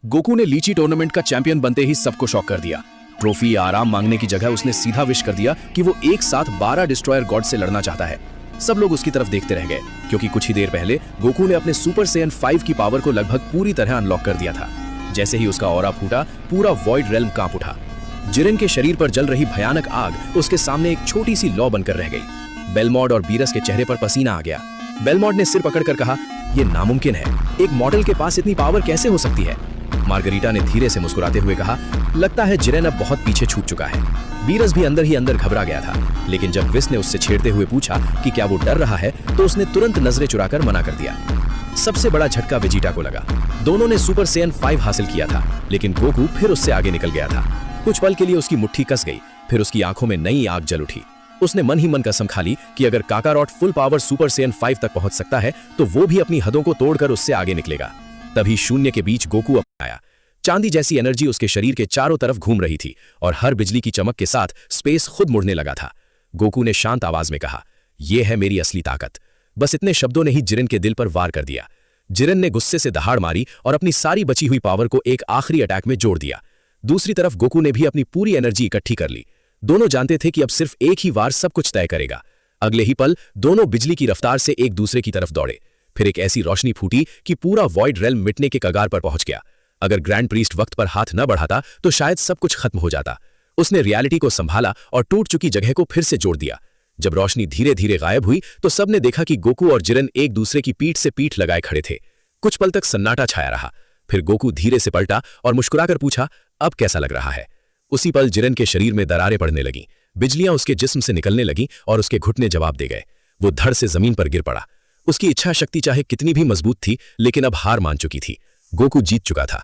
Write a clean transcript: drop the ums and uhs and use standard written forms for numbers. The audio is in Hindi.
गोकू ने लीची टूर्नामेंट का चैंपियन बनते ही सबको शॉक कर दिया। ट्रॉफी या आराम मांगने की जगह उसने सीधा विश कर दिया कि वो एक साथ 12 डिस्ट्रॉयर गॉड से लड़ना चाहता है। सब लोग उसकी तरफ देखते रह गए क्योंकि कुछ ही देर पहले गोकू ने अपने सुपर सैयन 5 की पावर को लगभग पूरी तरह अनलॉक कर दिया था। जैसे ही उसका ऑरा फूटा, पूरा वॉइड रेल्म कांप उठा। जिरेन के शरीर पर जल रही भयानक आग उसके सामने एक छोटी सी लौ बनकर रह गई। बेलमॉड और बीरस के चेहरे पर पसीना आ गया। बेलमॉड ने सिर पकड़कर कहा, यह नामुमकिन है, एक मॉडल के पास इतनी पावर कैसे हो सकती है। मार्गरीटा ने धीरे से मुस्कुराते हुए कहा, लगता है जिरेन अब बहुत पीछे छूट चुका है। बीरस भी अंदर ही अंदर घबरा गया था, लेकिन जब विस ने उससे छेड़ते हुए पूछा कि क्या वो डर रहा है तो उसने तुरंत नजरें चुराकर मना कर दिया। सबसे बड़ा झटका वेजिटा को लगा। दोनों ने सुपर सैयन 5 हासिल किया था, लेकिन गोकू फिर उससे आगे निकल गया था। कुछ पल के लिए उसकी मुट्ठी कस गई, फिर उसकी आंखों में नई आग जल उठी। उसने मन ही मन कसम खा ली कि अगर काकारोट फुल पावर सुपर सैयन 5 तक पहुंच सकता है तो वो भी अपनी हदों को तोड़कर उससे आगे निकलेगा। तभी शून्य के बीच गोकू आया। चांदी जैसी एनर्जी उसके शरीर के चारों तरफ घूम रही थी और हर बिजली की चमक के साथ स्पेस खुद मुड़ने लगा था। गोकू ने शांत आवाज में कहा, यह है मेरी असली ताकत। बस इतने शब्दों ने ही जिरेन के दिल पर वार कर दिया। जिरेन ने गुस्से से दहाड़ मारी और अपनी सारी बची हुई पावर को एक आखिरी अटैक में जोड़ दिया। दूसरी तरफ गोकू ने भी अपनी पूरी एनर्जी इकट्ठी कर ली। दोनों जानते थे कि अब सिर्फ एक ही वार सब कुछ तय करेगा। अगले ही पल दोनों बिजली की रफ्तार से एक दूसरे की तरफ दौड़े। फिर एक ऐसी रोशनी फूटी कि पूरा वॉइड रेल्म मिटने के कगार पर पहुंच गया। अगर ग्रैंड प्रीस्ट वक्त पर हाथ न बढ़ाता तो शायद सब कुछ खत्म हो जाता। उसने रियलिटी को संभाला और टूट चुकी जगह को फिर से जोड़ दिया। जब रोशनी धीरे धीरे गायब हुई तो सबने देखा कि गोकू और जिरेन एक दूसरे की पीठ से पीठ लगाए खड़े थे। कुछ पल तक सन्नाटा छाया रहा। फिर गोकू धीरे से पलटा और मुस्कुराकर पूछा, अब कैसा लग रहा है। उसी पल जिरेन के शरीर में दरारें पड़ने लगीं। बिजलियां उसके जिस्म से निकलने लगीं और उसके घुटने जवाब दे गए। वो धड़ से जमीन पर गिर पड़ा। उसकी इच्छा शक्ति चाहे कितनी भी मजबूत थी, लेकिन अब हार मान चुकी थी। गोकू जीत चुका था।